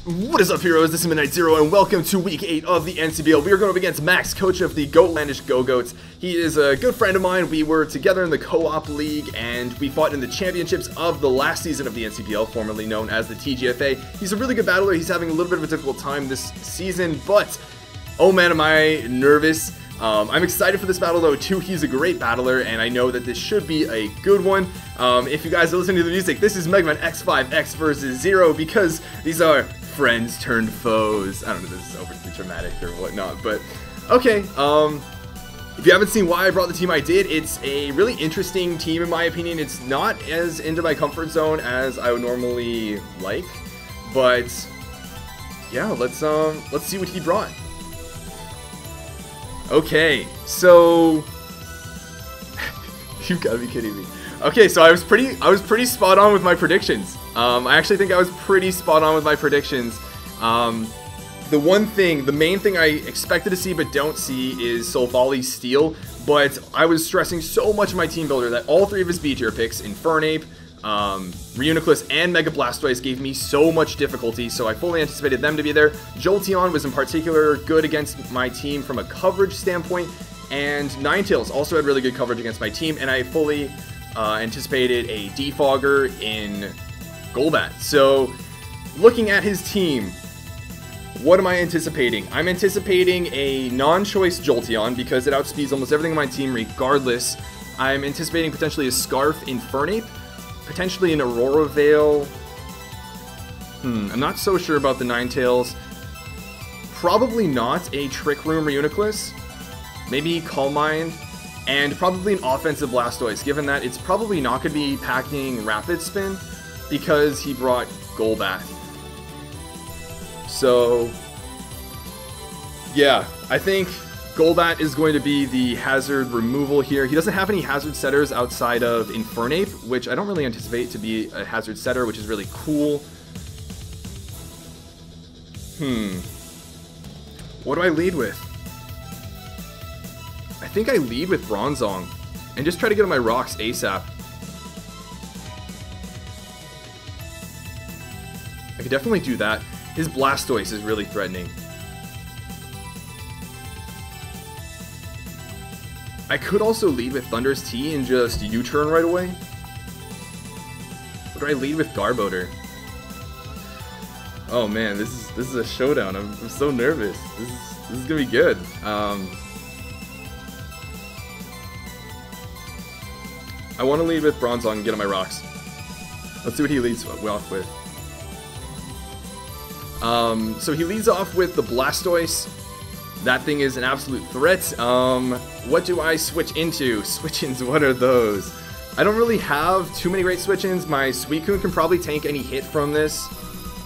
What is up, heroes? This is Midnight Zero, and welcome to Week 8 of the NCPL. We are going up against Max, coach of the Gotlandish Gogoats. He is a good friend of mine. We were together in the co-op league, and we fought in the championships of the last season of the NCPL, formerly known as the TGFA. He's a really good battler. He's having a little bit of a difficult time this season, but oh man, am I nervous. I'm excited for this battle though too. He's a great battler, and I know that this should be a good one. If you guys are listening to the music, this is Mega Man X5X versus Zero, because these are friends turned foes. I don't know if this is overly dramatic or whatnot, but okay. If you haven't seen why I brought the team I did, it's a really interesting team in my opinion. It's not as into my comfort zone as I would normally like, but yeah, let's see what he brought. Okay, so you've got to be kidding me. Okay, so I was pretty spot on with my predictions. I actually think I was pretty spot on with my predictions. The main thing I expected to see but don't see is Solvali Steel, but I was stressing so much of my team builder that all three of his B tier picks, Infernape, Reuniclus, and Mega Blastoise, gave me so much difficulty, so I fully anticipated them to be there. Jolteon was in particular good against my team from a coverage standpoint, and Ninetales also had really good coverage against my team, and I fully anticipated a Defogger in Golbat. So, looking at his team, what am I anticipating? I'm anticipating a non-choice Jolteon because it outspeeds almost everything on my team regardless. I'm anticipating potentially a Scarf Infernape, potentially an Aurora Veil. I'm not so sure about the Ninetales. Probably not a Trick Room Reuniclus. Maybe Calm Mind. And probably an offensive Blastoise, given that it's probably not going to be packing Rapid Spin because he brought Golbat. So, yeah, I think Golbat is going to be the hazard removal here. He doesn't have any hazard setters outside of Infernape, which I don't really anticipate to be a hazard setter, which is really cool. What do I lead with? I think I lead with Bronzong and just try to get on my rocks ASAP. I could definitely do that. His Blastoise is really threatening. I could also lead with Thunder's Tea and just U-turn right away. Or do I lead with Garbodor? Oh man, this is a showdown. I'm so nervous. This is gonna be good. I want to lead with Bronzong and get on my rocks. Let's see what he leads off with. So he leads off with the Blastoise. That thing is an absolute threat. What do I switch into? Switch-ins, what are those? I don't really have too many great switch-ins. My Suicune can probably tank any hit from this,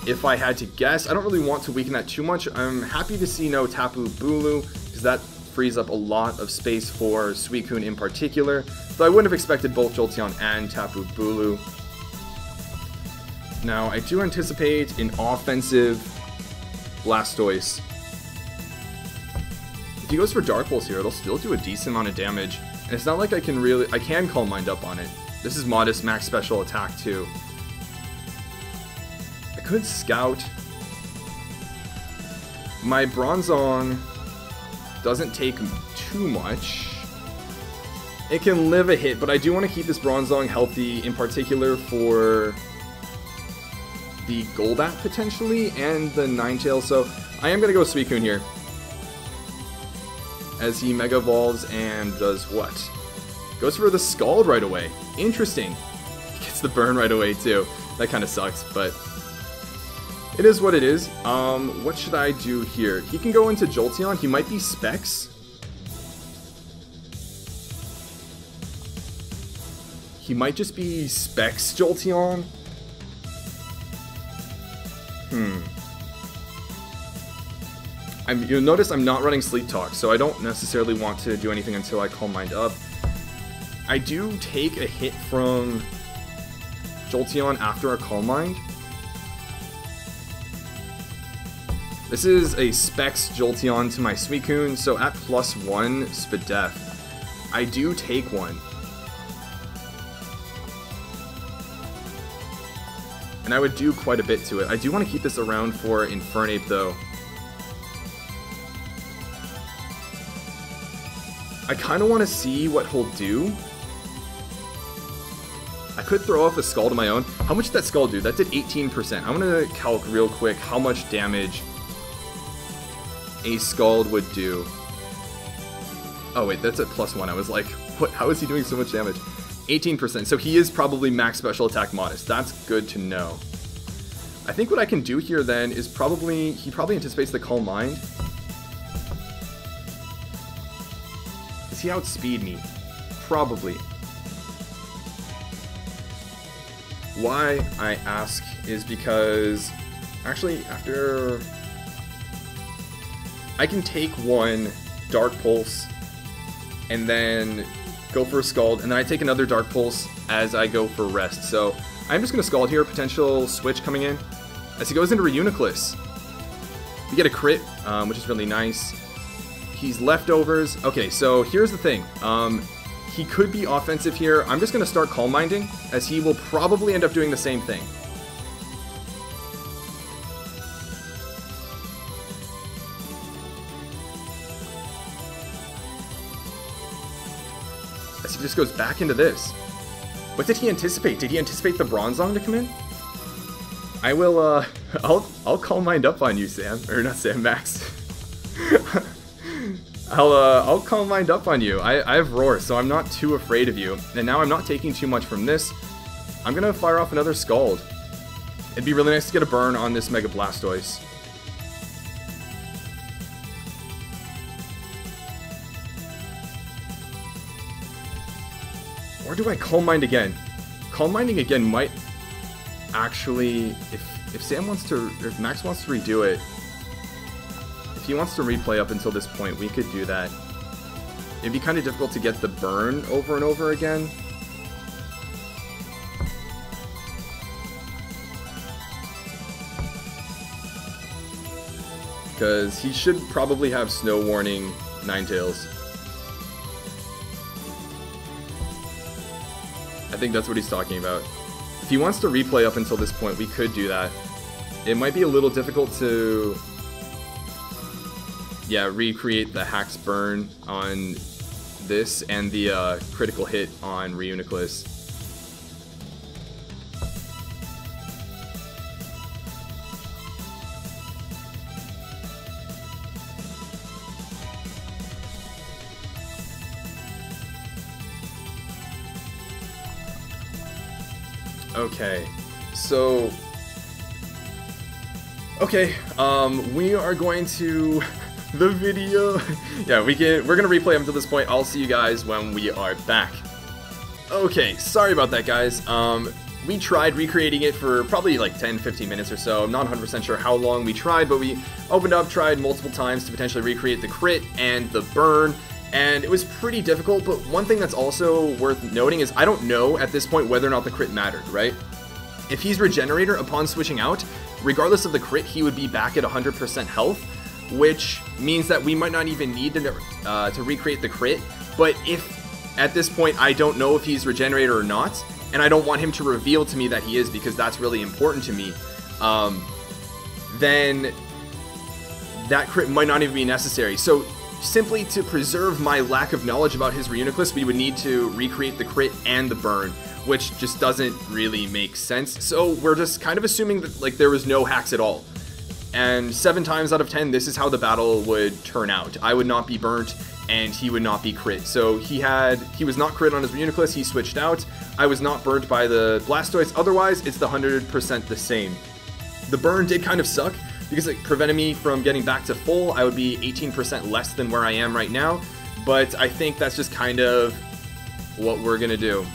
if I had to guess. I don't really want to weaken that too much. I'm happy to see no Tapu Bulu, because that frees up a lot of space for Suicune in particular. Though I wouldn't have expected both Jolteon and Tapu Bulu. Now, I do anticipate an offensive Blastoise. If he goes for Dark Pulse here, it'll still do a decent amount of damage. And it's not like I can Calm Mind up on it. This is modest max special attack too. I could Scout. My Bronzong doesn't take too much. It can live a hit, but I do want to keep this Bronzong healthy, in particular for the Golbat potentially, and the Ninetales, so I am going to go Suicune here. As he Mega Evolves and does what? Goes for the Scald right away. Interesting. He gets the burn right away too. That kind of sucks, but it is what it is. What should I do here? He can go into Jolteon. He might be Specs. He might just be Specs Jolteon. You'll notice I'm not running Sleep Talk, so I don't necessarily want to do anything until I Calm Mind up. I do take a hit from Jolteon after a Calm Mind. This is a Specs Jolteon to my Suicune, so at +1 Spadef, I do take 1. and I would do quite a bit to it. I do want to keep this around for Infernape, though. I kind of want to see what he'll do. I could throw off a Scald of my own. How much did that Scald do? That did 18%. I'm going to calc real quick how much damage a Scald would do. Oh wait, that's at +1. I was like, what? How is he doing so much damage? 18%. So he is probably max special attack modest. That's good to know. I think what I can do here then is probably, he probably anticipates the Calm Mind. Does he outspeed me? Probably. Why I ask is because, actually, after, I can take one Dark Pulse and then go for a Scald, and then I take another Dark Pulse as I go for Rest. So I'm just going to Scald here, potential switch coming in. As he goes into Reuniclus, we get a crit, which is really nice. He's leftovers. Okay, so here's the thing. He could be offensive here. I'm just going to start Calm Minding, as he will probably end up doing the same thing. As he just goes back into this. What did he anticipate? Did he anticipate the Bronzong to come in? I will, I'll Calm Mind up on you, Sam. Or not Sam, Max. I'll Calm Mind up on you. I have Roar, so I'm not too afraid of you. And now I'm not taking too much from this. I'm gonna fire off another Scald. It'd be really nice to get a burn on this Mega Blastoise. Or do I Calm Mind again? Calm Minding again might actually, if Sam wants to, or if Max wants to redo it, if he wants to replay up until this point, we could do that. It'd be kind of difficult to get the burn over and over again. Because he should probably have Snow Warning Ninetales. I think that's what he's talking about. If he wants to replay up until this point, we could do that. It might be a little difficult to, yeah, recreate the Hack's Burn on this and the critical hit on Reuniclus. Okay, so, okay, we are going to, the video, yeah, we're gonna replay up until this point. I'll see you guys when we are back. Okay, sorry about that, guys. We tried recreating it for probably like 10-15 minutes or so. I'm not 100% sure how long we tried, but we opened up, tried multiple times to potentially recreate the crit and the burn, and it was pretty difficult. But one thing that's also worth noting is I don't know at this point whether or not the crit mattered, right? If he's Regenerator upon switching out, regardless of the crit, he would be back at 100% health, which means that we might not even need to recreate the crit. But if at this point I don't know if he's Regenerator or not, and I don't want him to reveal to me that he is because that's really important to me, then that crit might not even be necessary. So simply to preserve my lack of knowledge about his Reuniclus, we would need to recreate the crit and the burn, which just doesn't really make sense. So we're just kind of assuming that like there was no hacks at all. And 7 times out of 10, this is how the battle would turn out. I would not be burnt, and he would not be crit. So he was not crit on his Reuniclus, he switched out. I was not burnt by the Blastoise, otherwise it's the 100% the same. The burn did kind of suck, because it prevented me from getting back to full. I would be 18% less than where I am right now, but I think that's just kind of what we're gonna do.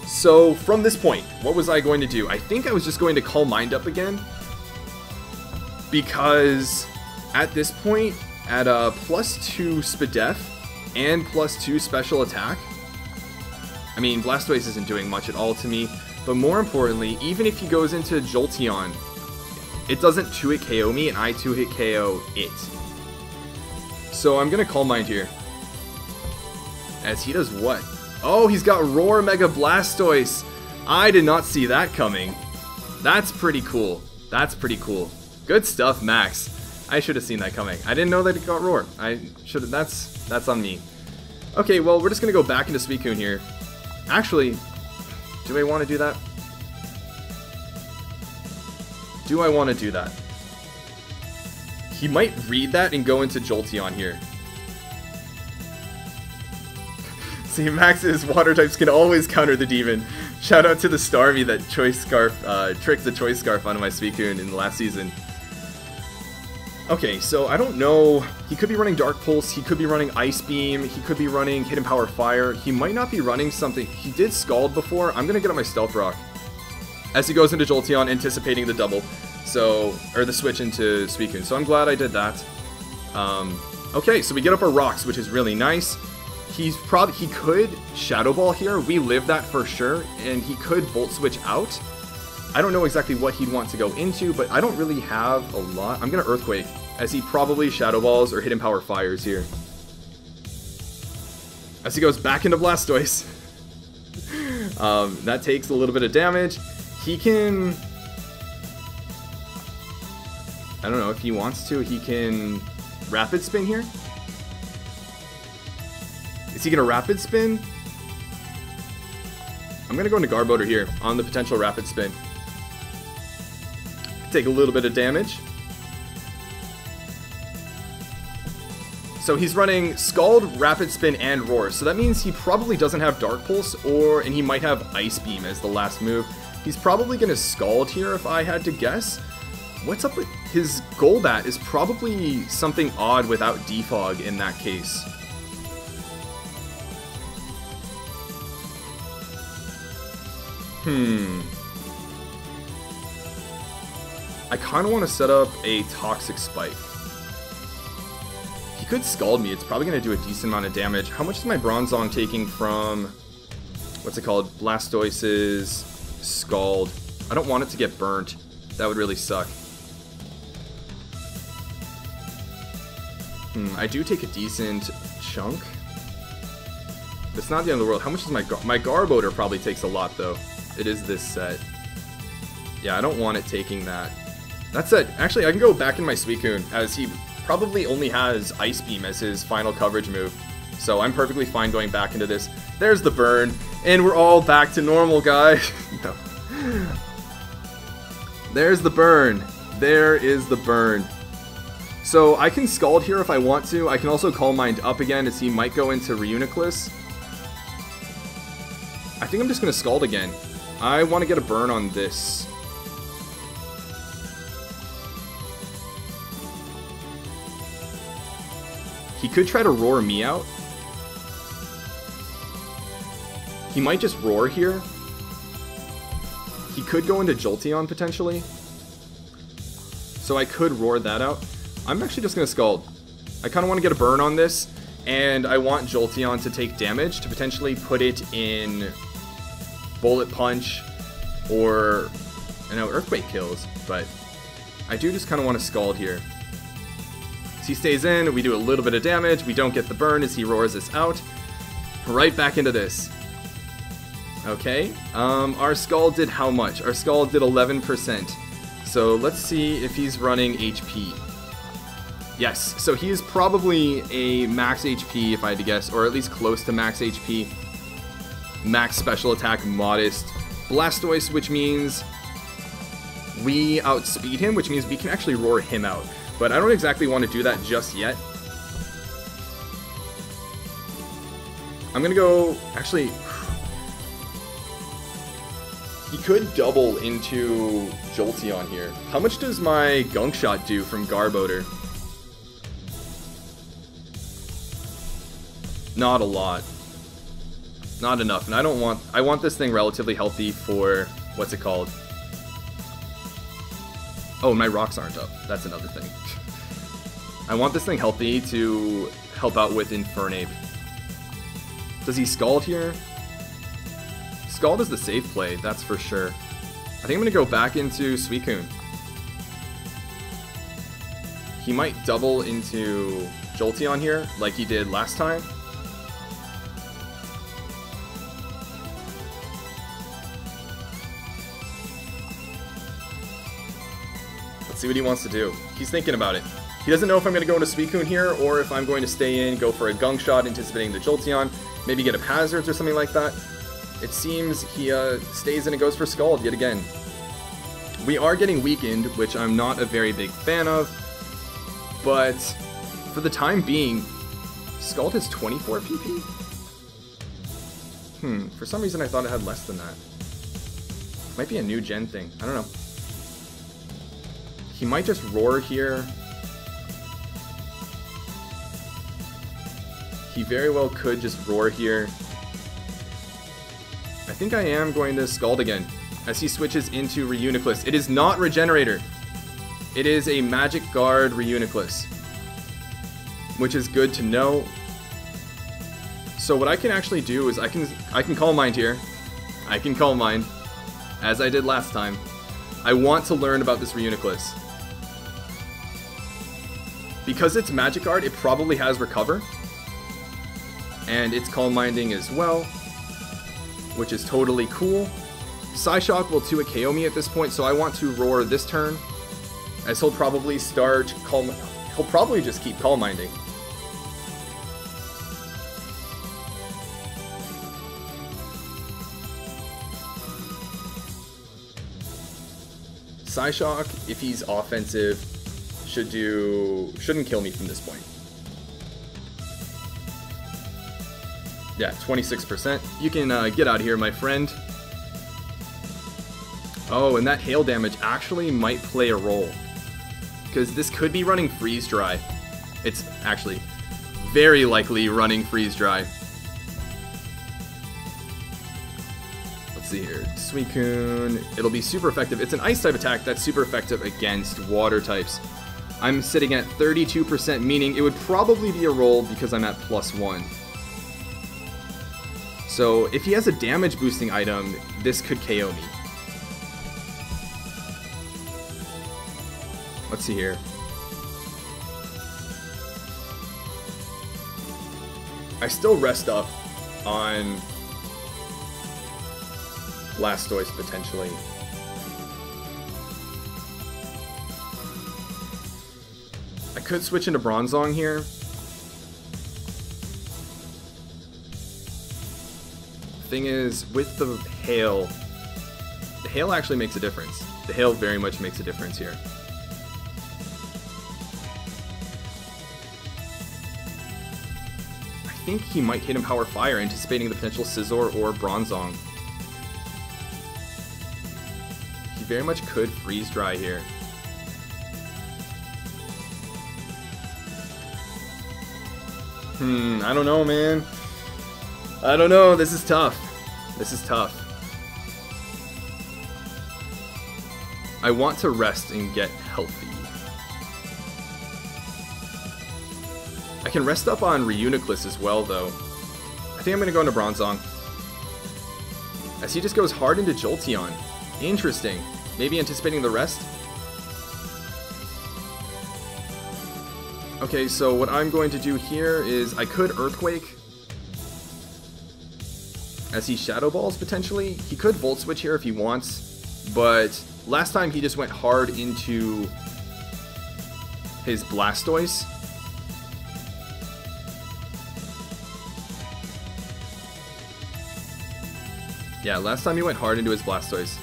So from this point, what was I going to do? I think I was just going to Calm Mind up again, because at this point, at a +2 Spadef and +2 special attack, I mean, Blastoise isn't doing much at all to me, but more importantly, even if he goes into Jolteon, it doesn't 2-hit KO me, and I 2-hit KO it. So I'm going to Calm Mind here. As he does what? Oh, he's got Roar Mega Blastoise. I did not see that coming. That's pretty cool. That's pretty cool. Good stuff, Max. I should have seen that coming. I didn't know that it got Roar. I should have. That's on me. Okay, well, we're just gonna go back into Suicune here. Actually, do I want to do that? Do I want to do that? He might read that and go into Jolteon here. See, Max's water types can always counter the demon. Shout out to the Starmie that Choice Scarf tricked the Choice Scarf onto my Suicune in the last season. Okay, so I don't know. He could be running Dark Pulse, he could be running Ice Beam, he could be running Hidden Power Fire. He might not be running something. He did Scald before. I'm gonna get on my Stealth Rock as he goes into Jolteon, anticipating the double. So, or the switch into Suicune. So I'm glad I did that. Okay, so we get up our rocks, which is really nice. He could Shadow Ball here. We live that for sure, and he could Volt Switch out. I don't know exactly what he'd want to go into, but I don't really have a lot. I'm gonna Earthquake, as he probably Shadow Balls or Hidden Power Fires here. As he goes back into Blastoise. That takes a little bit of damage. He can... I don't know, if he wants to, he can Rapid Spin here. Is he gonna Rapid Spin? I'm gonna go into Garbodor here on the potential Rapid Spin. Take a little bit of damage. So he's running Scald, Rapid Spin, and Roar. So that means he probably doesn't have Dark Pulse, and he might have Ice Beam as the last move. He's probably gonna Scald here if I had to guess. What's up with his Golbat is probably something odd without Defog in that case. I kind of want to set up a Toxic Spike. He could Scald me. It's probably going to do a decent amount of damage. How much is my Bronzong taking from, what's it called, Blastoise's Scald? I don't want it to get burnt. That would really suck. I do take a decent chunk. It's not the end of the world. How much is my Garbodor probably takes a lot, though. It is this set. Yeah, I don't want it taking that. That's it. Actually, I can go back in my Suicune, as he probably only has Ice Beam as his final coverage move. So I'm perfectly fine going back into this. There's the burn, and we're all back to normal, guys. No. There's the burn. There is the burn. So I can Scald here if I want to. I can also Calm Mind up again, as he might go into Reuniclus. I think I'm just going to Scald again. I want to get a burn on this. He could try to Roar me out. He might just Roar here. He could go into Jolteon potentially. So I could Roar that out. I'm actually just going to Scald. I kind of want to get a burn on this, and I want Jolteon to take damage to potentially put it in Bullet Punch, or, I know Earthquake kills, but I do just kind of want to Scald here. So he stays in, we do a little bit of damage, we don't get the burn as he roars us out. Right back into this. Okay, our Scald did how much? Our Scald did 11%. So let's see if he's running HP. Yes, so he is probably a max HP if I had to guess, or at least close to max HP. Max special attack, modest. Blastoise, which means we outspeed him, which means we can actually roar him out. But I don't exactly want to do that just yet. I'm gonna go, actually, he could double into Jolteon here. How much does my Gunk Shot do from Garbodor? Not a lot. Not enough, and I want this thing relatively healthy for, what's it called? Oh, my rocks aren't up. That's another thing. I want this thing healthy to help out with Infernape. Does he Scald here? Scald is the safe play, that's for sure. I think I'm going to go back into Suicune. He might double into Jolteon here, like he did last time. Let's see what he wants to do. He's thinking about it. He doesn't know if I'm going to go into Suicune here, or if I'm going to stay in, go for a Gunk Shot, anticipating the Jolteon, maybe get a Hazards or something like that. It seems he stays in and goes for Scald yet again. We are getting weakened, which I'm not a very big fan of, but for the time being, Scald has 24 PP? For some reason I thought it had less than that. Might be a new gen thing, I don't know. He might just Roar here. He very well could just Roar here. I think I am going to Scald again, as he switches into Reuniclus. It is not Regenerator. It is a Magic Guard Reuniclus, which is good to know. So what I can actually do is I can Calm Mind here. I can Calm Mind, as I did last time. I want to learn about this Reuniclus. Because it's Magic Guard, it probably has Recover. And it's Calm Minding as well, which is totally cool. Psyshock will 2-hit KO me at this point, so I want to Roar this turn, as he'll probably start he'll probably just keep Calm Minding. Psyshock, if he's offensive, shouldn't kill me from this point. Yeah, 26%. You can get out of here, my friend. Oh, and that hail damage actually might play a role, because this could be running Freeze Dry. It's actually very likely running Freeze Dry. Let's see here. Suicune. It'll be super effective. It's an Ice type attack that's super effective against Water types. I'm sitting at 32%, meaning it would probably be a roll because I'm at +1. So if he has a damage boosting item, this could KO me. Let's see here. I still rest up on Blastoise potentially. I could switch into Bronzong here. Thing is, with the hail actually makes a difference. The hail very much makes a difference here. I think he might hit him Power Fire, anticipating the potential Scizor or Bronzong. He very much could Freeze Dry here. I don't know, man. I don't know, this is tough. This is tough. I want to rest and get healthy. I can rest up on Reuniclus as well, though. I think I'm going to go into Bronzong, as he just goes hard into Jolteon. Interesting. Maybe anticipating the rest? Okay, so what I'm going to do here is I could Earthquake, as he Shadow Balls potentially. He could Volt Switch here if he wants, but last time he just went hard into his Blastoise. Yeah, last time he went hard into his Blastoise.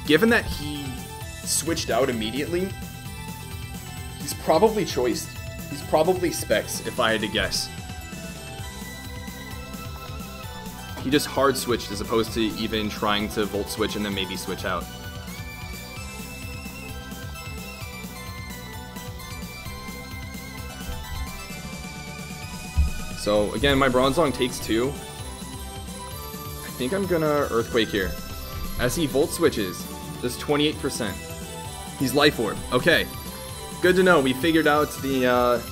Given that he switched out immediately, he's probably choiced. He's probably Specs, if I had to guess. He just hard switched as opposed to even trying to Volt Switch and then maybe switch out. So again, my Bronzong takes 2. I think I'm gonna Earthquake here. As he Volt Switches, does 28%. He's Life Orb. Okay, good to know. We figured out the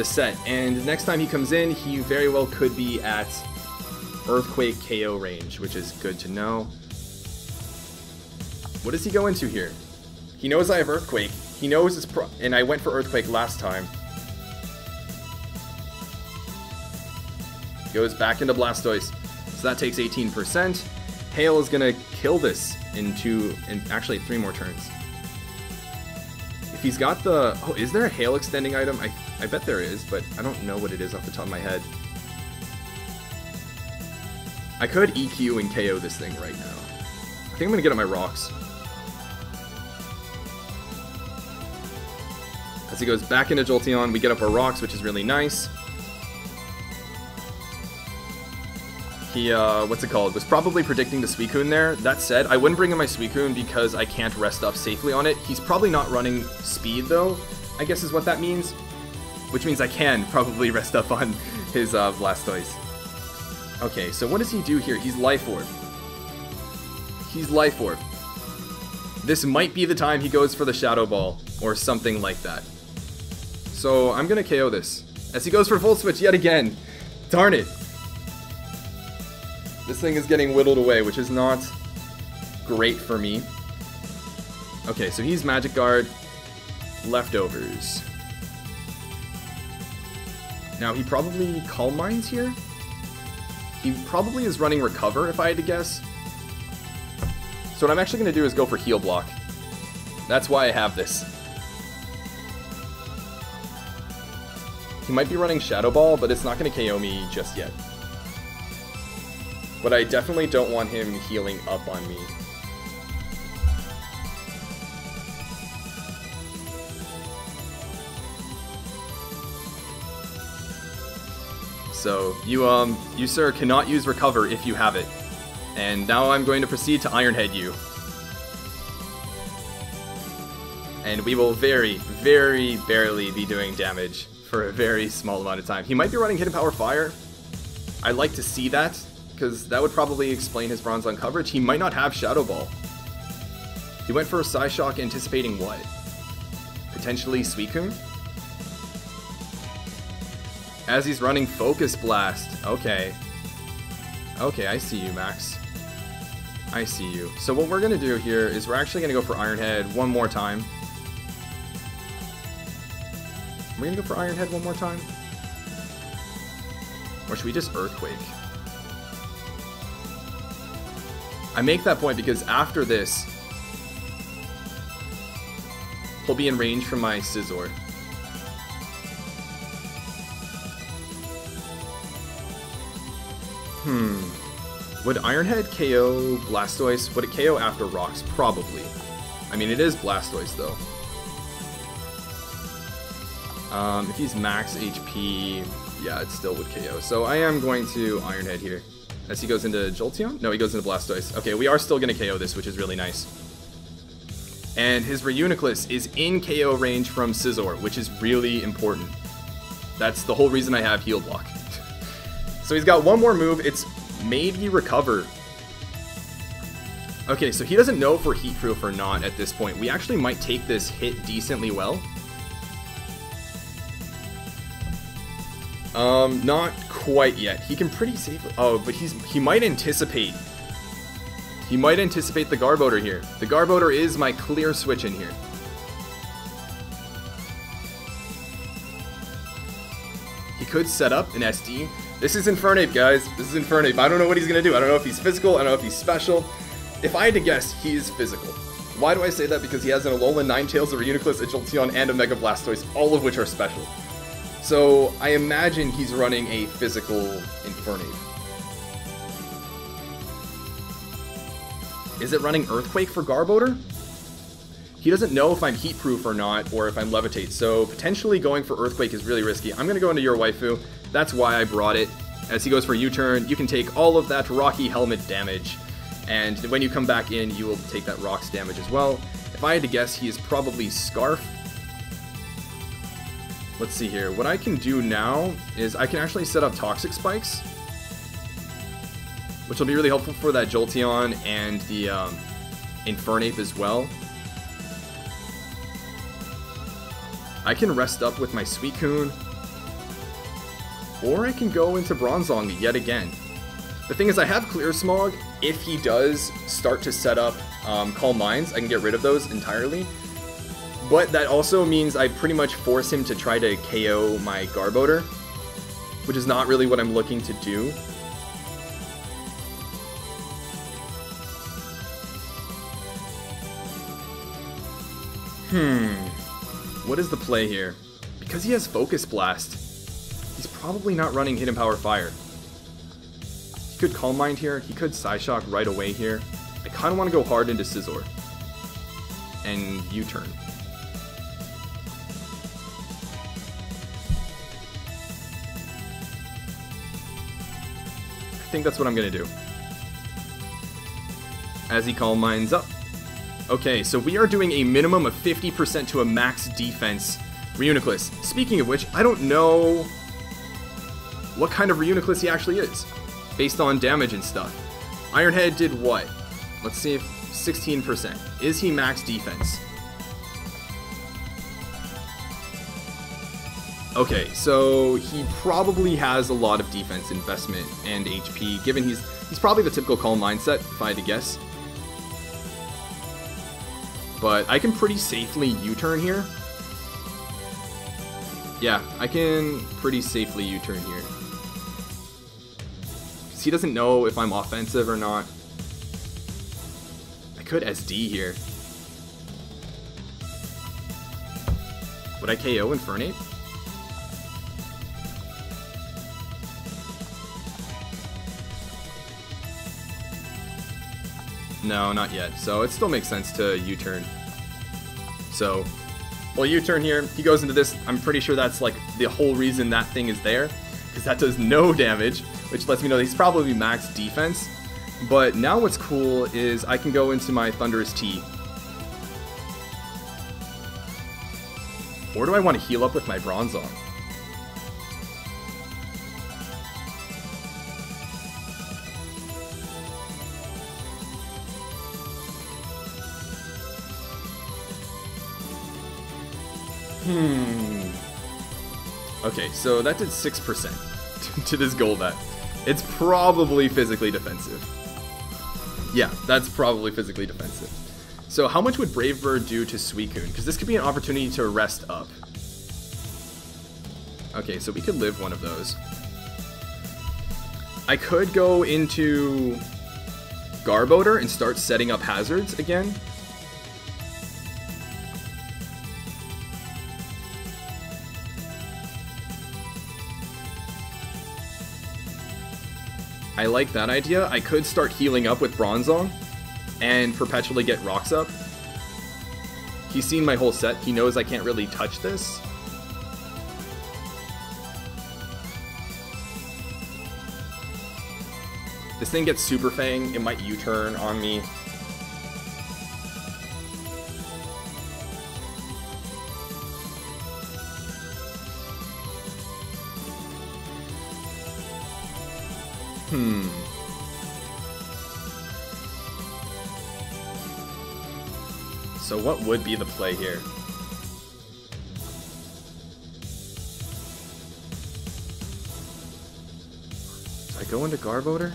set, and next time he comes in, he very well could be at Earthquake KO range, which is good to know. What does he go into here? He knows I have Earthquake. He knows it's and I went for Earthquake last time. Goes back into Blastoise. So that takes 18%. Hail is gonna kill this in actually 3 more turns. If he's got the... Oh, is there a Hail extending item? I bet there is, but I don't know what it is off the top of my head. I could EQ and KO this thing right now. I think I'm gonna get on my rocks. As he goes back into Jolteon, we get up our rocks, which is really nice. He, what's it called? Was probably predicting the Suicune there. That said, I wouldn't bring in my Suicune because I can't rest up safely on it. He's probably not running speed, though, I guess is what that means. Which means I can probably rest up on his Blastoise. Okay, so what does he do here? He's Life Orb. He's Life Orb. This might be the time he goes for the Shadow Ball, or something like that. So I'm gonna KO this. As he goes for Full Switch yet again. Darn it. This thing is getting whittled away, which is not great for me. Okay, so he's Magic Guard. Leftovers. Now, he probably Calm Minds here? He probably is running Recover, if I had to guess. So what I'm actually going to do is go for Heal Block. That's why I have this. He might be running Shadow Ball, but it's not going to KO me just yet. But I definitely don't want him healing up on me. So, you sir cannot use Recover if you have it. And now I'm going to proceed to Iron Head you. And we will very, very barely be doing damage for a very small amount of time. He might be running Hidden Power Fire. I'd like to see that, because that would probably explain his Bronzong coverage. He might not have Shadow Ball. He went for a Psyshock anticipating what? Potentially Suicune? As he's running Focus Blast. Okay. Okay, I see you, Max. I see you. So what we're going to do here is we're actually going to go for Iron Head one more time. We're going to go for Iron Head one more time? Or should we just Earthquake? I make that point because after this, he'll be in range from my Scizor. Would Iron Head KO Blastoise? Would it KO after Rocks? Probably. I mean, it is Blastoise, though. If he's max HP, yeah, it still would KO. So I am going to Iron Head here. As he goes into Jolteon? No, he goes into Blastoise. Okay, we are still going to KO this, which is really nice. And his Reuniclus is in KO range from Scizor, which is really important. That's the whole reason I have Heal Block. So he's got one more move. It's maybe Recover. Okay, so he doesn't know if we're Heat-Proof or not at this point. We actually might take this hit decently well. Not quite yet. He can pretty safely... Oh, but he might anticipate. He might anticipate the Garbodor here. The Garbodor is my clear switch in here. He could set up an SD. This is Infernape, guys. This is Infernape. I don't know what he's going to do. I don't know if he's physical. I don't know if he's special. If I had to guess, he is physical. Why do I say that? Because he has an Alolan, Ninetales, a Reuniclus, a Jolteon, and a Mega Blastoise, all of which are special. So I imagine he's running a physical Infernape. Is it running Earthquake for Garbodor? He doesn't know if I'm Heat-Proof or not, or if I'm Levitate, so potentially going for Earthquake is really risky. I'm going to go into your waifu. That's why I brought it. As he goes for U-turn, you can take all of that Rocky Helmet damage, and when you come back in, you will take that Rocks damage as well. If I had to guess, he is probably Scarf. Let's see here. What I can do now is I can actually set up Toxic Spikes, which will be really helpful for that Jolteon and the Infernape as well. I can rest up with my Suicune, or I can go into Bronzong yet again. The thing is, I have Clear Smog. If he does start to set up Calm Minds, I can get rid of those entirely. But that also means I pretty much force him to try to KO my Garbodor, which is not really what I'm looking to do. What is the play here? Because he has Focus Blast, he's probably not running Hidden Power Fire. He could Calm Mind here. He could Psyshock right away here. I kind of want to go hard into Scizor. And U-turn. I think that's what I'm going to do. As he Calm Minds up. Okay, so we are doing a minimum of 50% to a max defense Reuniclus. Speaking of which, I don't know what kind of Reuniclus he actually is, based on damage and stuff. Ironhead did what? Let's see if 16%. Is he max defense? Okay, so he probably has a lot of defense investment and HP, given he's probably the typical Calm mindset, if I had to guess. But I can pretty safely U-turn here. Yeah, I can pretty safely U-turn here. Because he doesn't know if I'm offensive or not. I could SD here. Would I KO Infernape? No, not yet. So it still makes sense to U-turn. So, well, U-turn here. He goes into this. I'm pretty sure that's like the whole reason that thing is there, because that does no damage, which lets me know that he's probably max defense. But now what's cool is I can go into my Thunderous T. Or do I want to heal up with my Bronzong? Okay, so that did 6% to this Golbat. It's probably physically defensive. Yeah, that's probably physically defensive. So how much would Brave Bird do to Suicune? Because this could be an opportunity to rest up. Okay, so we could live one of those. I could go into Garbodor and start setting up hazards again. I like that idea. I could start healing up with Bronzong and perpetually get rocks up. He's seen my whole set. He knows I can't really touch this. This thing gets Super Fang. It might U-turn on me. So what would be the play here? Do I go into Garbodor?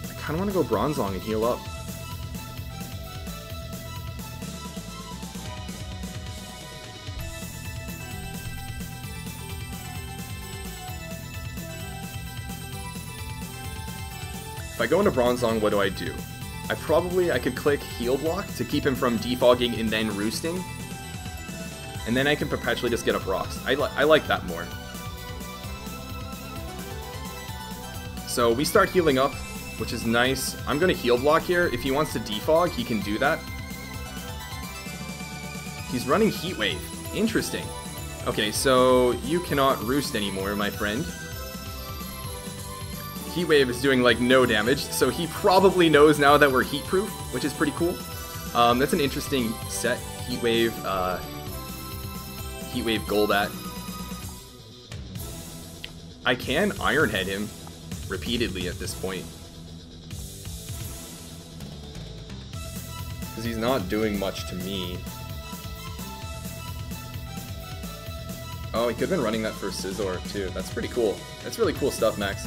I kind of want to go Bronzong and heal up. If I go into Bronzong, what do I do? I could click Heal Block to keep him from defogging and then roosting. And then I can perpetually just get up rocks. I like that more. So we start healing up, which is nice. I'm going to Heal Block here. If he wants to defog, he can do that. He's running Heat Wave. Interesting. Okay, so you cannot roost anymore, my friend. Heat Wave is doing like no damage, so he probably knows now that we're heat proof, which is pretty cool. That's an interesting set. Heat Wave Golbat. I can Iron Head him repeatedly at this point, because he's not doing much to me. Oh, he could have been running that for Scizor too. That's pretty cool. That's really cool stuff, Max.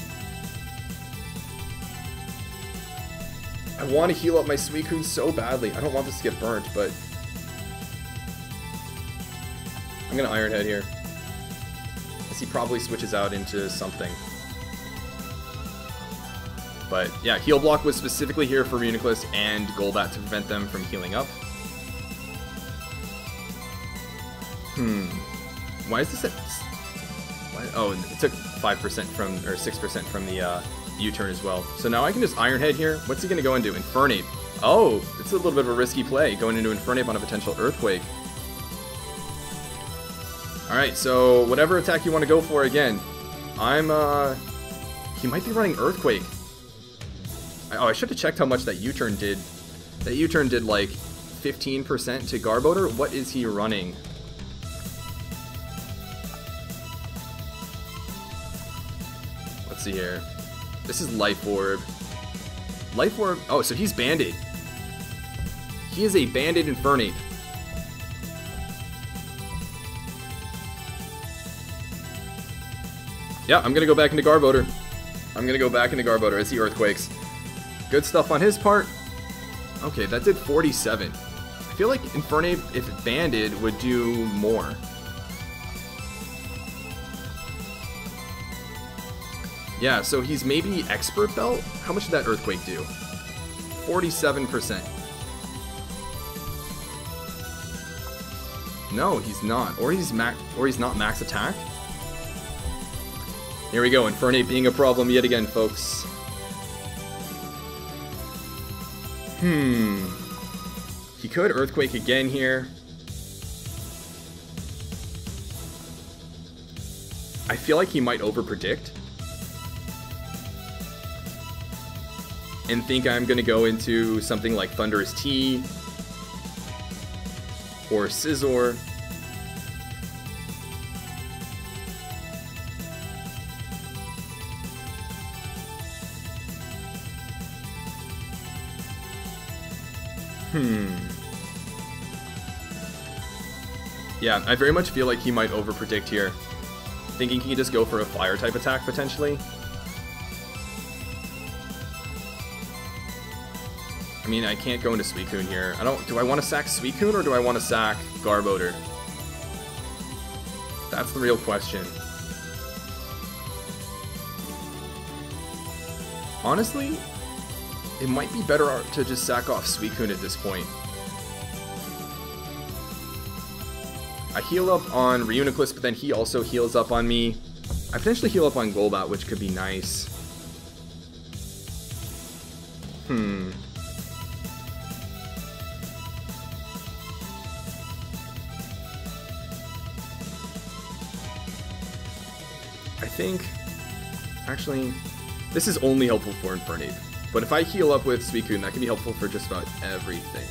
I want to heal up my Suicune so badly. I don't want this to get burnt, but I'm going to Iron Head here, as he probably switches out into something. But yeah, Heal Block was specifically here for Reuniclus and Golbat to prevent them from healing up. Why is this at... Why, oh, it took 5% from, or 6% from the U-turn as well. So now I can just Iron Head here. What's he going to go into? Infernape. Oh, it's a little bit of a risky play, going into Infernape on a potential Earthquake. Alright, so whatever attack you want to go for again. He might be running Earthquake. Oh, I should have checked how much that U-turn did. That U-turn did like 15% to Garbodor. What is he running? Let's see here. This is Life Orb. Life Orb. Oh, so he's Banded. He is a Banded Infernape. Yeah, I'm gonna go back into Garbodor. I'm gonna go back into Garbodor as he Earthquakes. Good stuff on his part. Okay, that did 47. I feel like Infernape, if Banded, would do more. Yeah, so he's maybe Expert Belt? How much did that Earthquake do? 47%. No, he's not. Or he's not max attack. Here we go, Infernape being a problem yet again, folks. He could Earthquake again here. I feel like he might overpredict. And think I'm going to go into something like Thunderous T. Or Scizor. Yeah, I very much feel like he might overpredict here. Thinking he can just go for a fire type attack potentially. I mean, I can't go into Suicune here. Do I want to sack Suicune or do I want to sack Garbodor? That's the real question. Honestly, it might be better to just sack off Suicune at this point. I heal up on Reuniclus, but then he also heals up on me. I potentially heal up on Golbat, which could be nice. I think... Actually, this is only helpful for Infernape. But if I heal up with Suicune, that can be helpful for just about everything.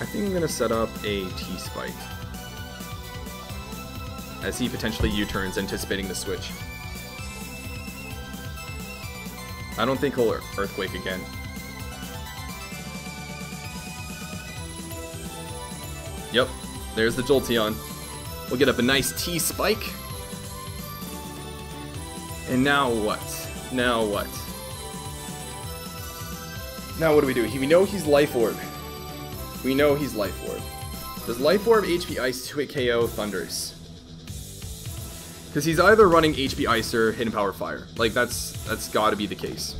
I think I'm going to set up a T-Spike. As he potentially U-turns, anticipating the switch. I don't think he'll Earthquake again. Yep, there's the Jolteon. We'll get up a nice T-Spike. And now what? Now what? Now what do? We know he's Life Orb. We know he's Life Orb. Does Life Orb HP Ice to hit KO Thundurus? Because he's either running HP Ice or Hidden Power Fire. Like, that's gotta be the case.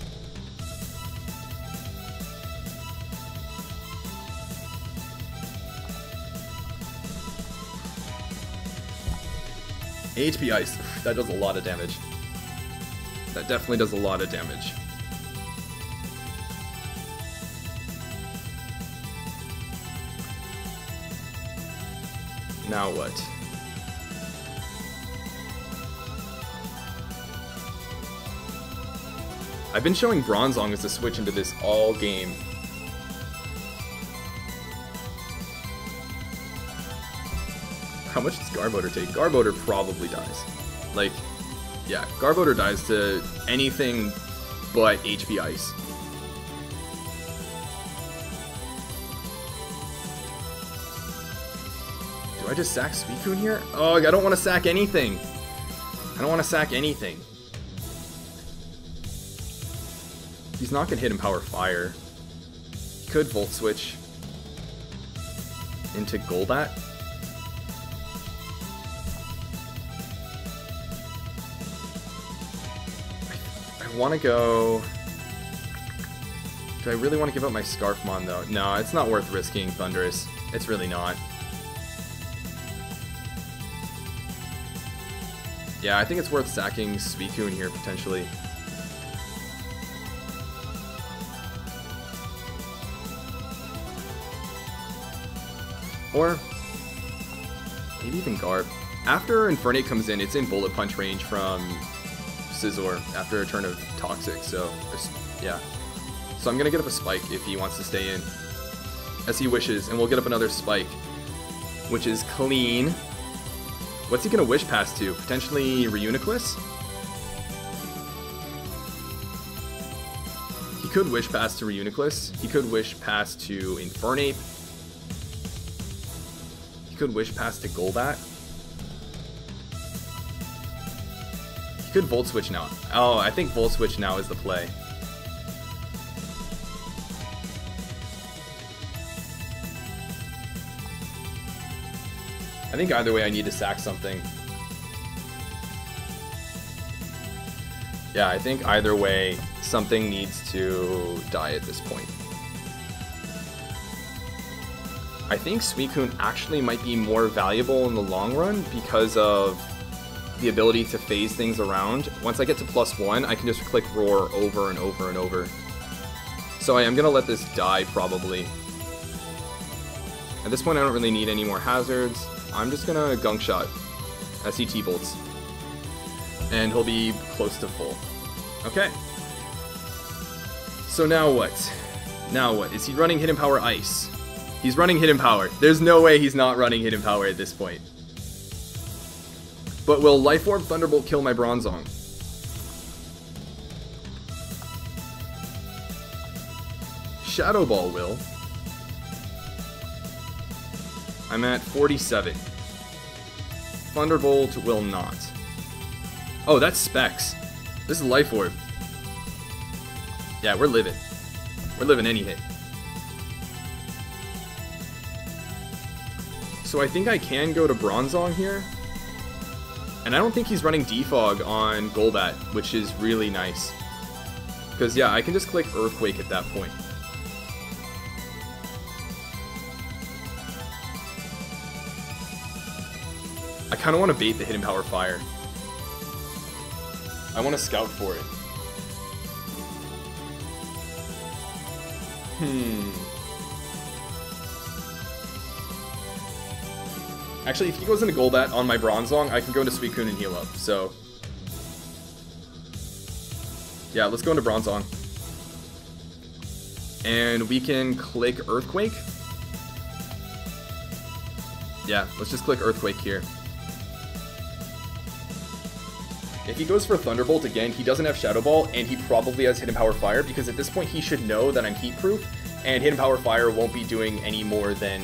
HP Ice. That does a lot of damage. That definitely does a lot of damage. Now what? I've been showing Bronzong as a switch into this all game. How much does Garbodor take? Garbodor probably dies. Like, yeah, Garbodor dies to anything but HP Ice. Do I just sack Suicune here? Oh, I don't want to sack anything. I don't want to sack anything. He's not going to hit him Power Fire. He could Volt Switch into Golbat. I want to go... Do I really want to give up my Scarfmon, though? No, it's not worth risking Thundurus. It's really not. Yeah, I think it's worth sacking Suicune here, potentially. Or maybe even Garb. After Infernape comes in, it's in Bullet Punch range from Scizor after a turn of Toxic, so yeah. So I'm going to get up a Spike if he wants to stay in, as he wishes, and we'll get up another Spike, which is clean. What's he going to Wish Pass to? Potentially Reuniclus? He could Wish Pass to Reuniclus. He could Wish Pass to Infernape. He could Wish Pass to Golbat. He could Volt Switch now. Oh, I think Volt Switch now is the play. I think either way I need to sack something. Yeah, I think either way something needs to die at this point. I think Suicune actually might be more valuable in the long run because of the ability to phase things around. Once I get to +1, I can just click Roar over and over and over. So I am going to let this die probably. At this point I don't really need any more hazards. I'm just gonna Gunk Shot as he T-Bolts. And he'll be close to full. Okay. So now what? Now what? Is he running Hidden Power Ice? He's running Hidden Power. There's no way he's not running Hidden Power at this point. But will Life Orb Thunderbolt kill my Bronzong? Shadow Ball will. I'm at 47. Thunderbolt will not. Oh, that's Specs. This is Life Orb. Yeah, we're living. We're living any hit. So I think I can go to Bronzong here. And I don't think he's running Defog on Golbat, which is really nice. Because, yeah, I can just click Earthquake at that point. I kind of want to bait the Hidden Power Fire. I want to scout for it. Actually, if he goes into Golbat on my Bronzong, I can go into Suicune and heal up, so... yeah, let's go into Bronzong. And we can click Earthquake. Yeah, let's just click Earthquake here. If he goes for Thunderbolt again, he doesn't have Shadow Ball, and he probably has Hidden Power Fire, because at this point he should know that I'm Heat Proof, and Hidden Power Fire won't be doing any more than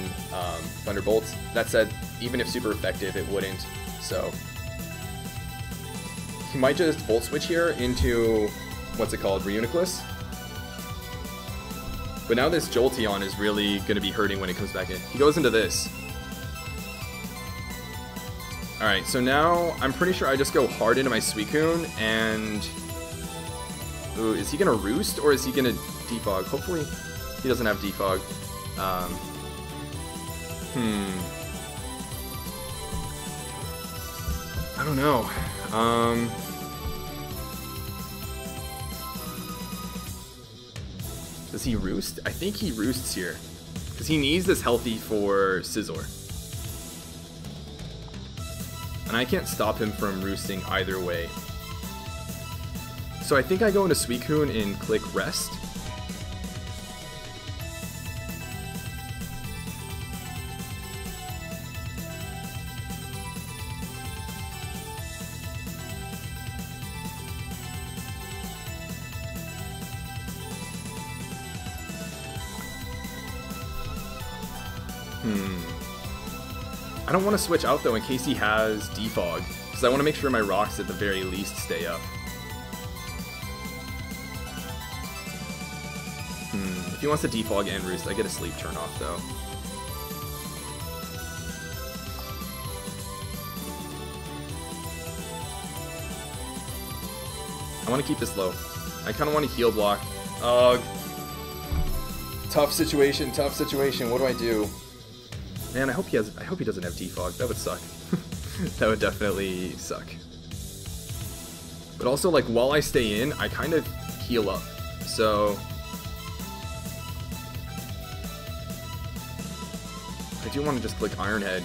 Thunderbolts. That said, even if super effective, it wouldn't, so... he might just Volt Switch here into, what's it called, Reuniclus. But now this Jolteon is really going to be hurting when it comes back in. He goes into this. Alright, so now I'm pretty sure I just go hard into my Suicune, and... ooh, is he going to Roost, or is he going to Defog? Hopefully he doesn't have Defog. I don't know. Does he Roost? I think he Roosts here. Because he needs this healthy for Scizor. And I can't stop him from roosting either way. So I think I go into Suicune and click Rest. I don't want to switch out though in case he has Defog, because I want to make sure my rocks at the very least stay up. If he wants to Defog and Roost, I get a Sleep turn off though. I want to keep this low. I kind of want to Heal Block. Ugh. Tough situation, tough situation. What do I do? Man, I hope he doesn't have defog. That would suck. That would definitely suck. But also, like, while I stay in, I kind of heal up. So I do want to just click Iron Head.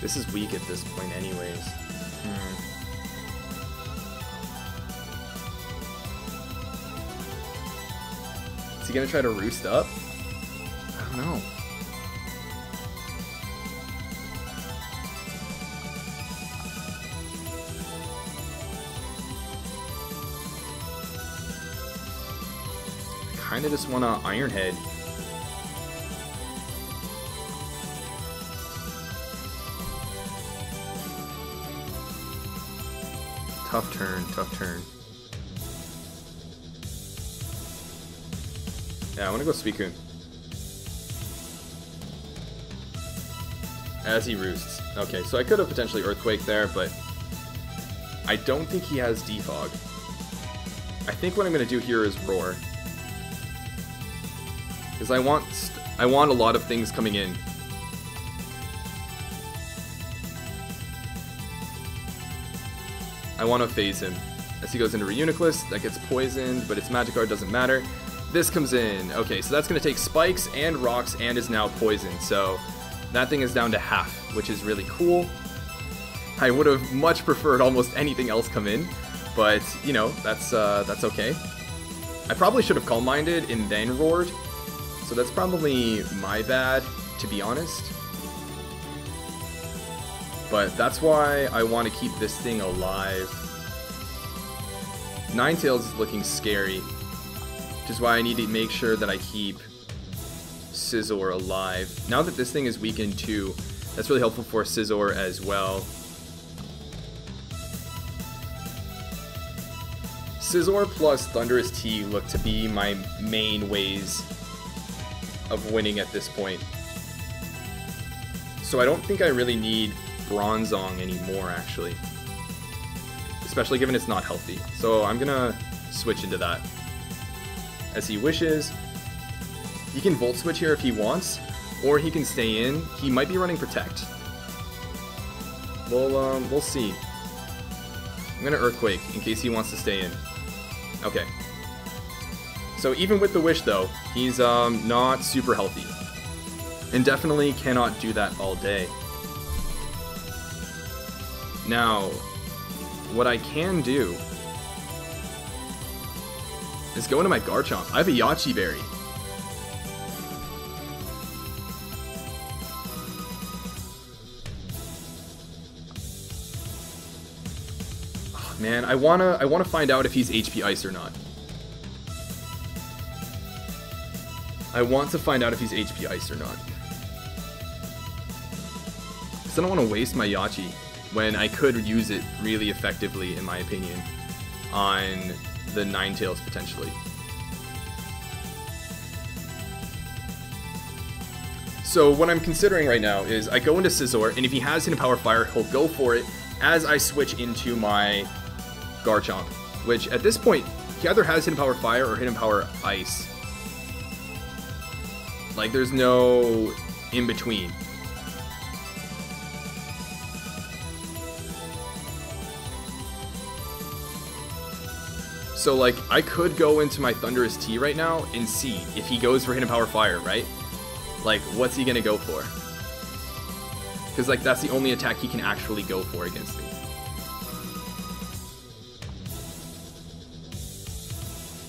This is weak at this point anyways. Is he gonna try to roost up? I don't know. I kinda just wanna Iron Head. Tough turn, tough turn. Yeah, I want to go Suicune. As he roosts. Okay, so I could have potentially Earthquake there, but I don't think he has Defog. I think what I'm going to do here is Roar. Because I want a lot of things coming in. I want to phase him. As he goes into Reuniclus, that gets poisoned, but its Magikarp doesn't matter. This comes in. Okay, so that's going to take Spikes and Rocks and is now poisoned. So that thing is down to half, which is really cool. I would have much preferred almost anything else come in, but, you know, that's okay. I probably should have Calm Minded and then Roared, so that's probably my bad, to be honest. But that's why I want to keep this thing alive. Ninetales is looking scary, which is why I need to make sure that I keep Scizor alive. Now that this thing is weakened too, that's really helpful for Scizor as well. Scizor plus Thundurus T look to be my main ways of winning at this point. So I don't think I really need Bronzong anymore, actually. Especially given it's not healthy. So I'm gonna switch into that. As he wishes. He can Volt Switch here if he wants, or he can stay in. He might be running Protect. We'll see. I'm gonna Earthquake in case he wants to stay in. Okay. So even with the Wish though, he's not super healthy. And definitely cannot do that all day. Now, what I can do is go into my Garchomp. I have a Yachi Berry. Oh, man, I wanna find out if he's HP Ice or not. I want to find out if he's HP Ice or not. Because I don't want to waste my Yachi when I could use it really effectively, in my opinion, on the Ninetales potentially. So what I'm considering right now is I go into Scizor, and if he has Hidden Power Fire, he'll go for it as I switch into my Garchomp, which at this point, he either has Hidden Power Fire or Hidden Power Ice. Like, there's no in between. So, like, I could go into my Thundurus T right now and see if he goes for Hidden Power Fire, right? Like, what's he gonna go for? Because, like, that's the only attack he can actually go for against me.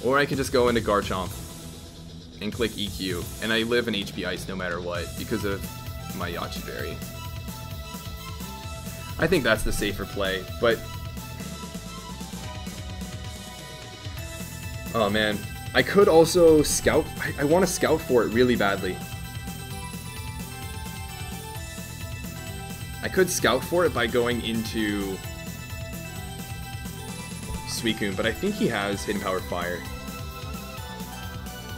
Or I can just go into Garchomp and click EQ, and I live in HP Ice no matter what because of my Yachi Berry. I think that's the safer play, but oh man, I could also Scout. I want to Scout for it really badly. I could Scout for it by going into Suicune, but I think he has Hidden Power Fire.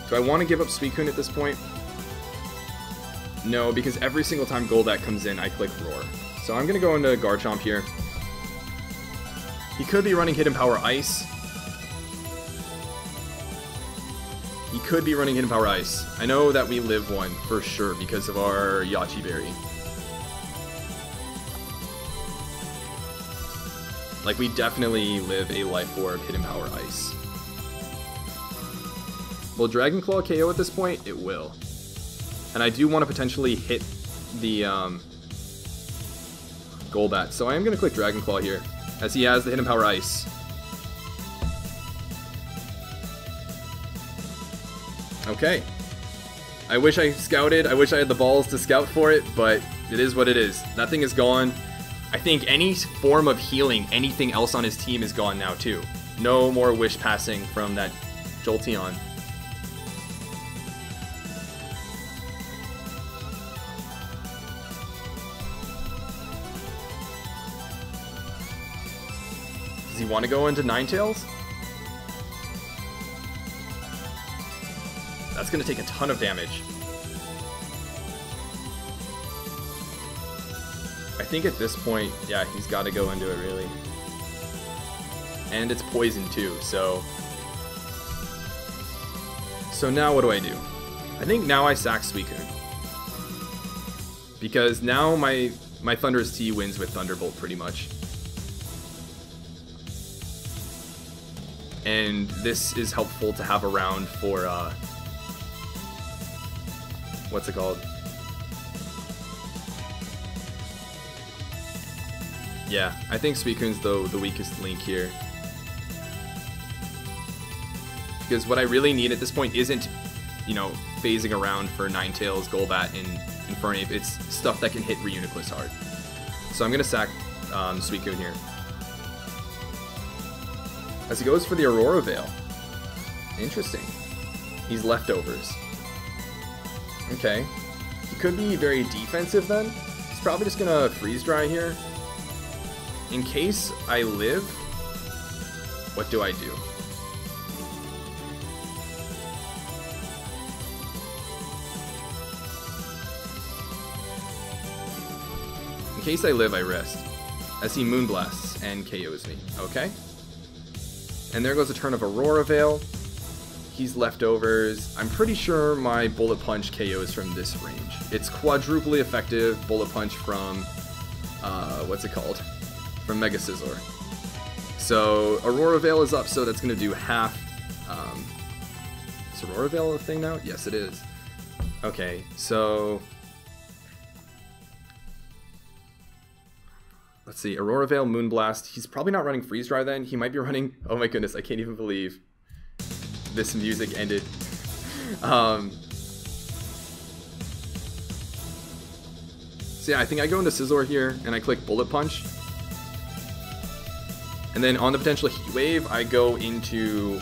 Do I want to give up Suicune at this point? No, because every single time Golbat comes in, I click Roar. So I'm going to go into Garchomp here. He could be running Hidden Power Ice. He could be running Hidden Power Ice. I know that we live one for sure because of our Yachi Berry. Like, we definitely live a Life Orb Hidden Power Ice. Will Dragon Claw KO at this point? It will. And I do want to potentially hit the Golbat. So I am going to click Dragon Claw here, as he has the Hidden Power Ice. Okay. I wish I scouted. I wish I had the balls to scout for it, but it is what it is. That thing is gone. I think any form of healing, anything else on his team is gone now too. No more wish passing from that Jolteon. Does he want to go into Ninetales? That's going to take a ton of damage. I think at this point, yeah, he's got to go into it, really. And it's poison, too, so... So now what do I do? I think now I sack Suicune. Because now my Thundurus T wins with Thunderbolt, pretty much. And this is helpful to have around for, what's it called? Yeah, I think Suicune's the weakest link here. Because what I really need at this point isn't, you know, phasing around for Ninetales, Golbat, and Infernape. It's stuff that can hit Reuniclus hard. So I'm going to sack Suicune here. As he goes for the Aurora Veil. Interesting. He's leftovers. Okay. He could be very defensive then. He's probably just going to Freeze Dry here. In case I live, what do I do? In case I live, I rest. As he Moonblasts and KOs me. Okay. And there goes a turn of Aurora Veil. He's leftovers. I'm pretty sure my Bullet Punch KOs from this range. It's quadruply effective Bullet Punch from, what's it called? From Mega Scizor. So Aurora Veil is up, so that's going to do half. Is Aurora Veil a thing now? Yes, it is. Okay, so let's see. Aurora Veil, Moonblast. He's probably not running Freeze Dry then. He might be running. Oh my goodness, I can't even believe this music ended. So yeah, I think I go into Scizor here and I click Bullet Punch. And then on the potential Heat Wave, I go into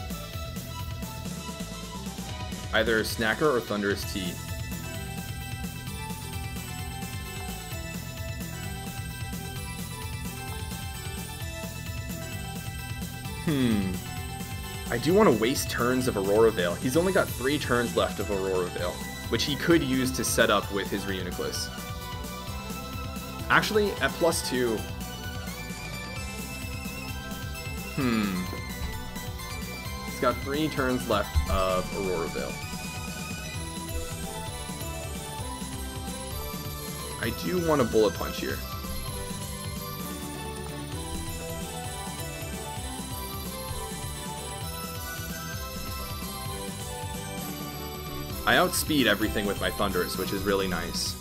either Snacker or Thundurus T. I do want to waste turns of Aurora Veil. He's only got 3 turns left of Aurora Veil, which he could use to set up with his Reuniclus. Actually, at +2... He's got 3 turns left of Aurora Veil. I do want a Bullet Punch here. I outspeed everything with my Thundurus, which is really nice.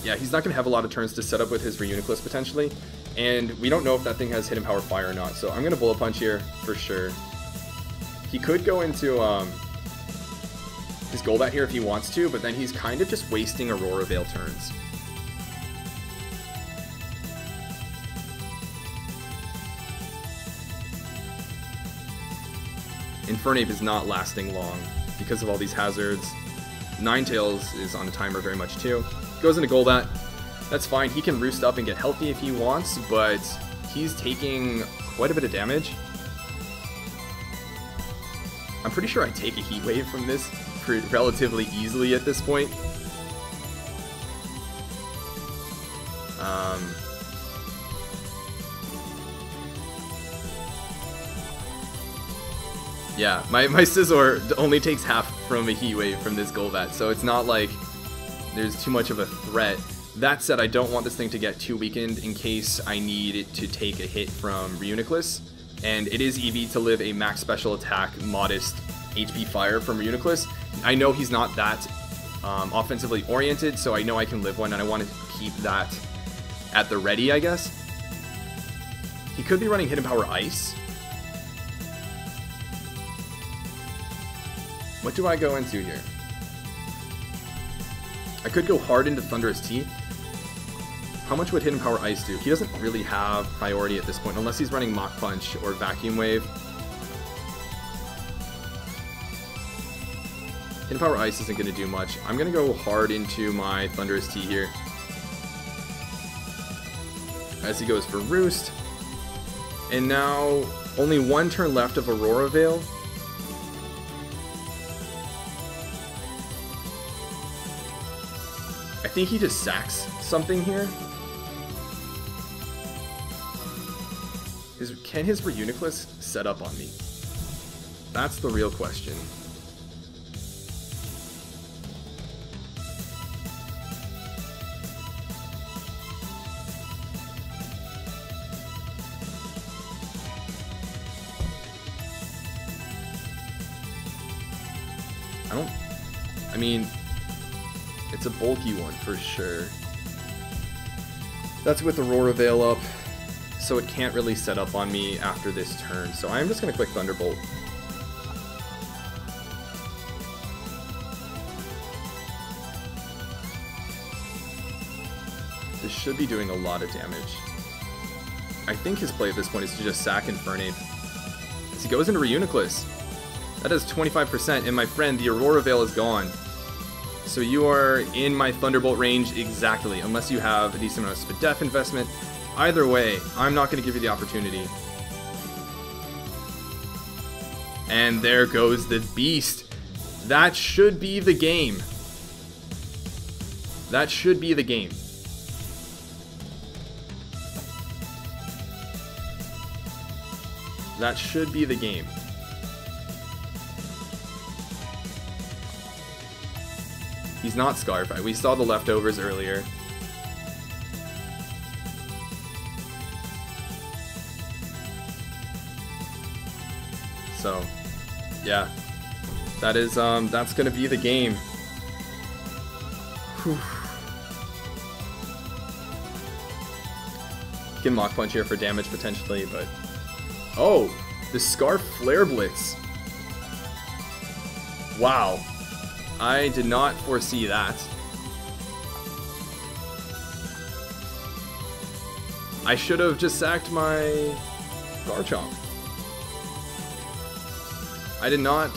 Yeah, he's not going to have a lot of turns to set up with his Reuniclus potentially, and we don't know if that thing has Hidden Power Fire or not, so I'm going to Bullet Punch here for sure. He could go into his Golbat here if he wants to, but then he's kind of just wasting Aurora Veil turns. Infernape is not lasting long because of all these hazards. Ninetales is on a timer very much too. Goes into Golbat. That's fine. He can roost up and get healthy if he wants, but he's taking quite a bit of damage. I'm pretty sure I take a Heat Wave from this relatively easily at this point. Yeah, my Scizor only takes half from a Heat Wave from this Golbat, so it's not like there's too much of a threat. That said, I don't want this thing to get too weakened in case I need it to take a hit from Reuniclus, and it is EV to live a max special attack, modest HP fire from Reuniclus. I know he's not that offensively oriented, so I know I can live one, and I want to keep that at the ready, I guess. He could be running Hidden Power Ice. What do I go into here? I could go hard into Thunderous T. How much would Hidden Power Ice do? He doesn't really have priority at this point, unless he's running Mach Punch or Vacuum Wave. Hidden Power Ice isn't going to do much. I'm going to go hard into my Thunderous T here. As he goes for Roost. And now, only one turn left of Aurora Veil. I think he just sacks something here. Can his Reuniclus set up on me? That's the real question. I mean, it's a bulky one for sure. That's with Aurora Veil up, so it can't really set up on me after this turn. So I'm just going to click Thunderbolt. This should be doing a lot of damage. I think his play at this point is to just sack Infernape. As he goes into Reuniclus. That is 25%, and my friend, the Aurora Veil is gone. So you are in my Thunderbolt range exactly, unless you have a decent amount of Spadef investment. Either way, I'm not going to give you the opportunity. And there goes the Beast. That should be the game. That should be the game. That should be the game. He's not Scarf. We saw the leftovers earlier. So, yeah. That is, that's gonna be the game. Whew. You can Mach Punch here for damage potentially, but... Oh! The Scarf Flare Blitz. Wow. I did not foresee that. I should have just sacked my Garchomp. I did not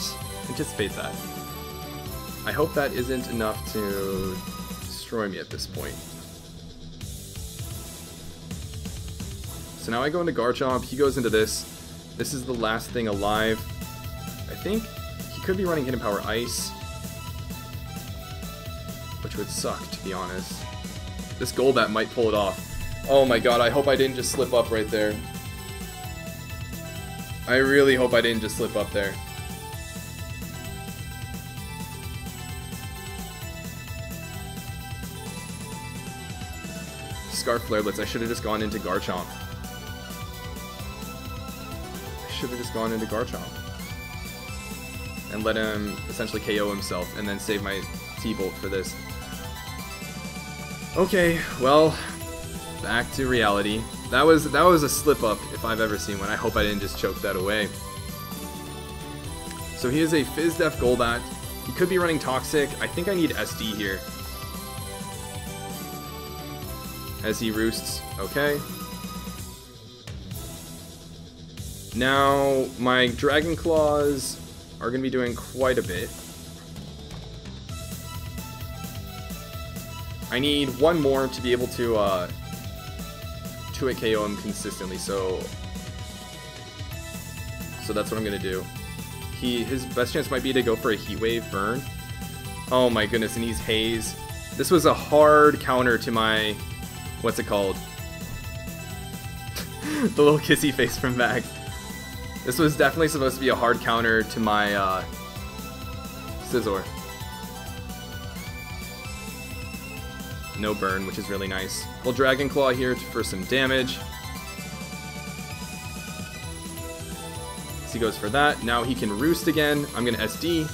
anticipate that. I hope that isn't enough to destroy me at this point. So now I go into Garchomp, he goes into this. This is the last thing alive. I think he could be running Hidden Power Ice, which would suck, to be honest. This Golbat might pull it off. Oh my god, I hope I didn't just slip up right there. I really hope I didn't just slip up there. Scarf Flare Blitz, I should have just gone into Garchomp. Should have just gone into Garchomp and let him essentially KO himself and then save my T-Bolt for this. Okay, well, back to reality. That was a slip up if I've ever seen one. I hope I didn't just choke that away. So he is a Fizz Def Golbat. He could be running Toxic. I think I need SD here. As he roosts. Okay. Now, my Dragon Claws are going to be doing quite a bit. I need one more to be able to 2-hit KO him consistently, so that's what I'm going to do. his best chance might be to go for a Heat Wave burn. Oh my goodness, and he's Haze. This was a hard counter to my, what's it called? The little kissy face from Max. This was definitely supposed to be a hard counter to my Scizor. No burn, which is really nice. We'll Dragon Claw here for some damage. So he goes for that. Now he can Roost again. I'm going to SD.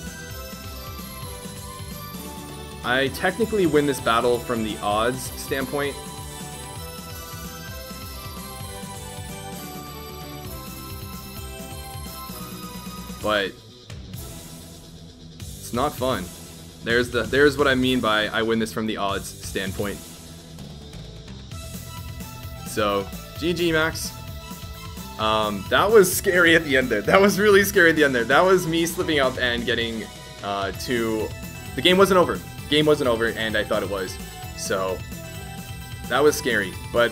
I technically win this battle from the odds standpoint. But it's not fun. There's what I mean by I win this from the odds standpoint. So, GG, Max. That was scary at the end there. That was really scary at the end there. That was me slipping up and getting to... The game wasn't over. The game wasn't over, and I thought it was. So, that was scary. But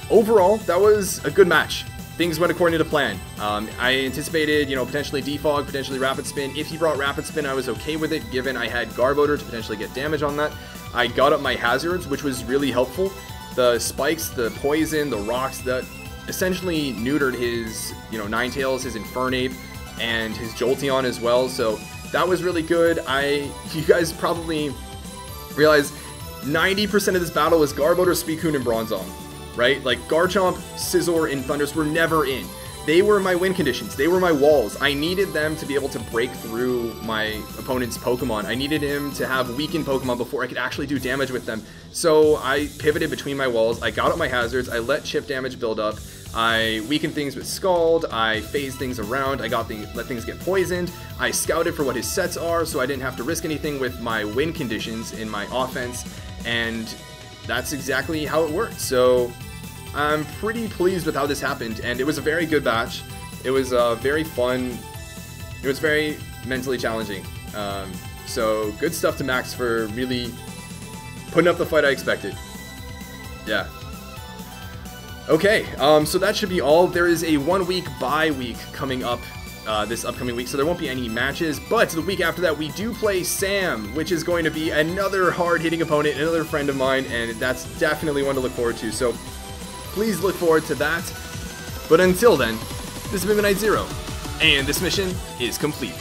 overall, that was a good match. Things went according to plan. I anticipated, you know, potentially Defog, potentially Rapid Spin. If he brought Rapid Spin, I was okay with it, given I had Garbodor to potentially get damage on that. I got up my hazards, which was really helpful. The spikes, the poison, the rocks, that essentially neutered his, you know, Ninetales, his Infernape, and his Jolteon as well. So that was really good. You guys probably realize 90% of this battle was Garbodor, Suicune, and Bronzong. Right? Like, Garchomp, Scizor, and Thundurus were never in. They were my win conditions. They were my walls. I needed them to be able to break through my opponent's Pokemon. I needed him to have weakened Pokemon before I could actually do damage with them. So I pivoted between my walls. I got up my hazards. I let chip damage build up. I weakened things with Scald. I phased things around. I let things get poisoned. I scouted for what his sets are, so I didn't have to risk anything with my win conditions in my offense. And that's exactly how it worked. So I'm pretty pleased with how this happened, and it was a very good batch. It was very fun. It was very mentally challenging. So good stuff to Max for really putting up the fight I expected. Yeah. Okay, so that should be all. There is a 1 week bye week coming up this upcoming week, so there won't be any matches, but the week after that we do play Sam, which is going to be another hard-hitting opponent, another friend of mine, and that's definitely one to look forward to. So please look forward to that. But until then, this has been Midnight Zero, and this mission is complete.